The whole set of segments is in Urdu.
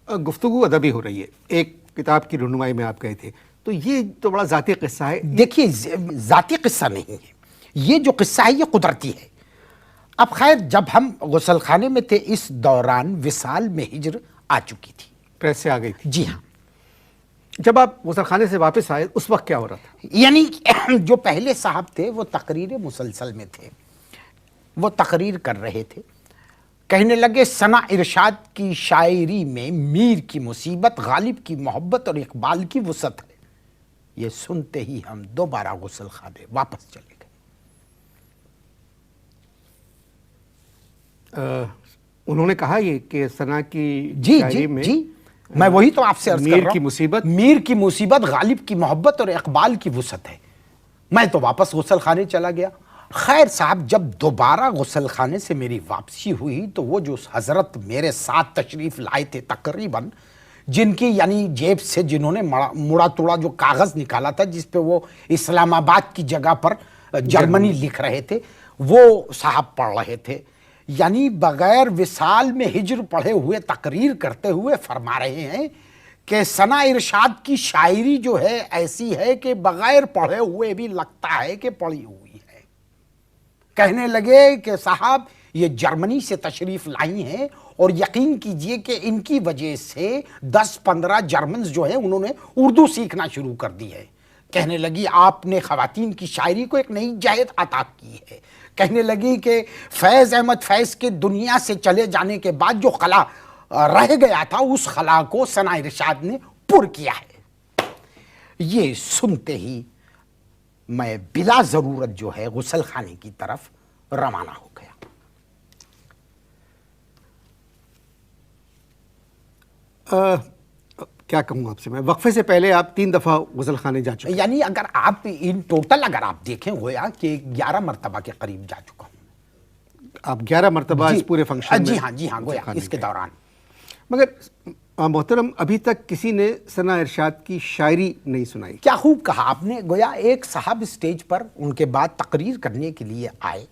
گفتگو ادبی ہو رہی ہے، ایک کتاب کی رہنمائی میں آپ گئے تھے، تو یہ تو بڑا ذاتی قصہ ہے۔ دیکھیے ذاتی قصہ نہیں ہے، یہ جو قصہ ہے یہ قدرتی ہے۔ اب خیر جب ہم غسل خانے میں تھے اس دوران وصال میں ہجر آ چکی تھی، پریس سے آ گئی تھی۔ جی ہاں۔ جب آپ غسل خانے سے واپس آئے اس وقت کیا ہو رہا تھا؟ یعنی جو پہلے صاحب تھے وہ تقریر مسلسل میں تھے، وہ تقریر کر رہے تھے، کہنے لگے ثنا ارشاد کی شاعری میں میر کی مصیبت، غالب کی محبت اور اقبال کی وسعت ہے۔ یہ سنتے ہی ہم دوبارہ غسل خانے واپس چلے گئے۔ انہوں نے کہا یہ کہ ثنا کی شاعری میں جی میں وہی تو آپ سے عرض کر رہا ہوں، میر کی مصیبت، میر کی مصیبت، غالب کی محبت اور اقبال کی وسعت ہے۔ میں تو واپس غسل خانے چلا گیا۔ خیر صاحب جب دوبارہ غسل خانے سے میری واپسی ہوئی تو وہ جو حضرت میرے ساتھ تشریف لائے تھے تقریباً، جن کی یعنی جیب سے جنہوں نے مڑا توڑا جو کاغذ نکالا تھا جس پہ وہ اسلام آباد کی جگہ پر جرمنی لکھ رہے تھے، وہ صاحب پڑھ رہے تھے، یعنی بغیر وصال میں ہجر پڑھے ہوئے تقریر کرتے ہوئے فرما رہے ہیں کہ ثنا ارشاد کی شاعری جو ہے ایسی ہے کہ بغیر پڑھے ہوئے بھی لگتا ہے کہ پڑھی ہوئی ہے۔ کہنے لگے کہ صاحب یہ جرمنی سے تشریف لائی ہیں اور یقین کیجئے کہ ان کی وجہ سے 10-15 جرمنز جو ہیں انہوں نے اردو سیکھنا شروع کر دی ہے۔ کہنے لگی آپ نے خواتین کی شاعری کو ایک نئی جہت عطا کی ہے۔ کہنے لگی کہ فیض احمد فیض کے دنیا سے چلے جانے کے بعد جو خلا رہ گیا تھا اس خلا کو ثنا ارشاد نے پر کیا ہے۔ یہ سنتے ہی میں بلا ضرورت جو ہے غسل خانے کی طرف روانہ ہو گیا۔ کیا کہوں آپ سے، میں وقفے سے پہلے آپ 3 دفعہ غسل خانے جا چکے ہیں۔ یعنی اگر آپ ان ٹوٹل اگر آپ دیکھیں گویا کہ 11 مرتبہ کے قریب جا چکا ہوں۔ آپ 11 مرتبہ اس پورے فنکشن میں؟ جی ہاں گویا اس کے دوران۔ مگر محترم ابھی تک کسی نے ثنا ارشاد کی شاعری نہیں سنائی۔ کیا خوب کہا آپ نے، گویا ایک صاحب اسٹیج پر ان کے بعد تقریر کرنے کے لیے آئے۔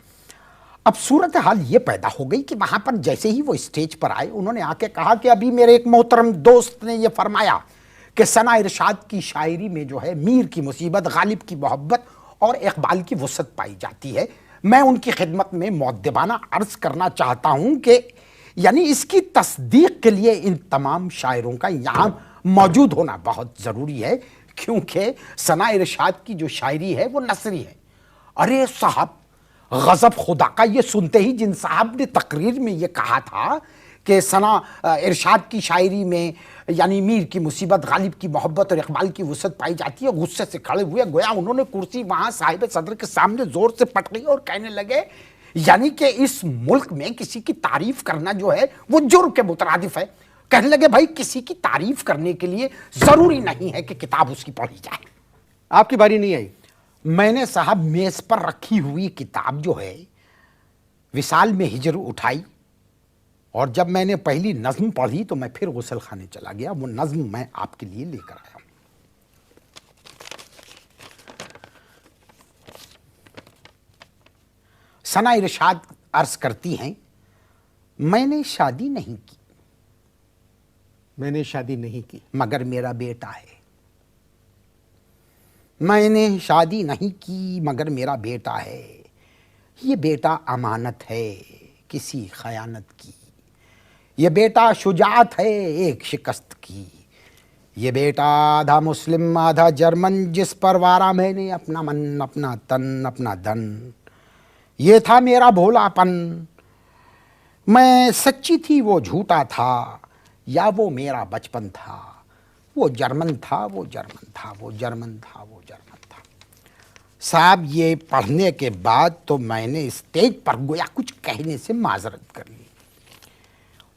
اب صورتحال یہ پیدا ہو گئی کہ وہاں پر جیسے ہی وہ اسٹیج پر آئے انہوں نے آ کے کہا کہ ابھی میرے ایک محترم دوست نے یہ فرمایا کہ ثنا ارشاد کی شاعری میں جو ہے میر کی مصیبت، غالب کی محبت اور اقبال کی وسعت پائی جاتی ہے۔ میں ان کی خدمت میں مؤدبانہ عرض کرنا چاہتا ہوں کہ یعنی اس کی تصدیق کے لیے ان تمام شاعروں کا یہاں موجود ہونا بہت ضروری ہے، کیونکہ ثنا ارشاد کی جو شاعری ہے وہ نثری ہے۔ ارے صاحب غضب خدا کا، یہ سنتے ہی جن صاحب نے تقریر میں یہ کہا تھا کہ ثنا ارشاد کی شاعری میں یعنی میر کی مصیبت، غالب کی محبت اور اقبال کی وسعت پائی جاتی ہے، غصے سے کھڑے ہوئے گویا انہوں نے کرسی وہاں صاحب صدر کے سامنے زور سے پٹکی اور کہنے لگے یعنی کہ اس ملک میں کسی کی تعریف کرنا جو ہے وہ جرم کے مترادف ہے۔ کہنے لگے بھائی کسی کی تعریف کرنے کے لیے ضروری نہیں ہے کہ کتاب اس کی پڑھی جائے۔ آپ کی باری نہیں آئی؟ میں نے صاحب میز پر رکھی ہوئی کتاب جو ہے وصال میں ہجر اٹھائی اور جب میں نے پہلی نظم پڑھی تو میں پھر غسل خانے چلا گیا۔ وہ نظم میں آپ کے لیے لے کر آیا ہوں۔ ثنا ارشاد عرض کرتی ہیں میں نے شادی نہیں کی، میں نے شادی نہیں کی مگر میرا بیٹا ہے۔ میں نے شادی نہیں کی مگر میرا بیٹا ہے، یہ بیٹا امانت ہے کسی خیانت کی، یہ بیٹا شجاعت ہے ایک شکست کی، یہ بیٹا آدھا مسلم آدھا جرمن، جس پر وارا میں نے اپنا من اپنا تن اپنا دن، یہ تھا میرا بھولا پن، میں سچی تھی وہ جھوٹا تھا، یا وہ میرا بچپن تھا، وہ جرمن تھا وہ جرمن تھا وہ جرمن تھا وہ جرمن تھا۔ صاحب یہ پڑھنے کے بعد تو میں نے اسٹیج پر گویا کچھ کہنے سے معذرت کر لی۔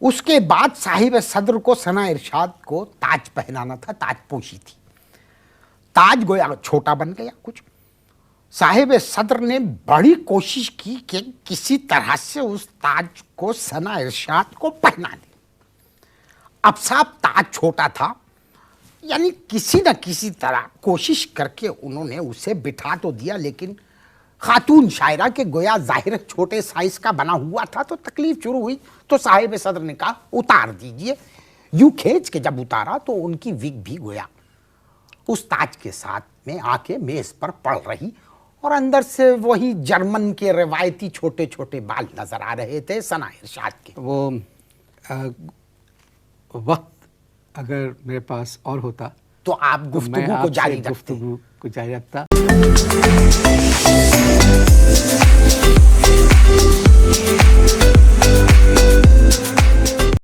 اس کے بعد صاحب صدر کو ثنا ارشاد کو تاج پہنانا تھا، تاج پوشی تھی، تاج گویا چھوٹا بن گیا کچھ۔ صاحب صدر نے بڑی کوشش کی کہ کسی طرح سے اس تاج کو ثنا ارشاد کو پہنا دے۔ اب صاحب تاج چھوٹا تھا، یعنی کسی نہ کسی طرح کوشش کر کے انہوں نے اسے بٹھا تو دیا، لیکن خاتون شاعرہ کے گویا ظاہر چھوٹے سائز کا بنا ہوا تھا تو تکلیف شروع ہوئی، تو صاحب صدر نے کہا اتار دیجئے۔ یوں کھینچ کے جب اتارا تو ان کی وگ بھی گویا اس تاج کے ساتھ میں آ کے میز پر پڑ رہی، اور اندر سے وہی جرمن کے روایتی چھوٹے چھوٹے بال نظر آ رہے تھے ثنا ارشاد کے۔ وہ وقت اگر میرے پاس اور ہوتا تو آپ میں گفتگو آپ کو سے جاری رکھتے۔ گفتگو کو جاری رکھتا۔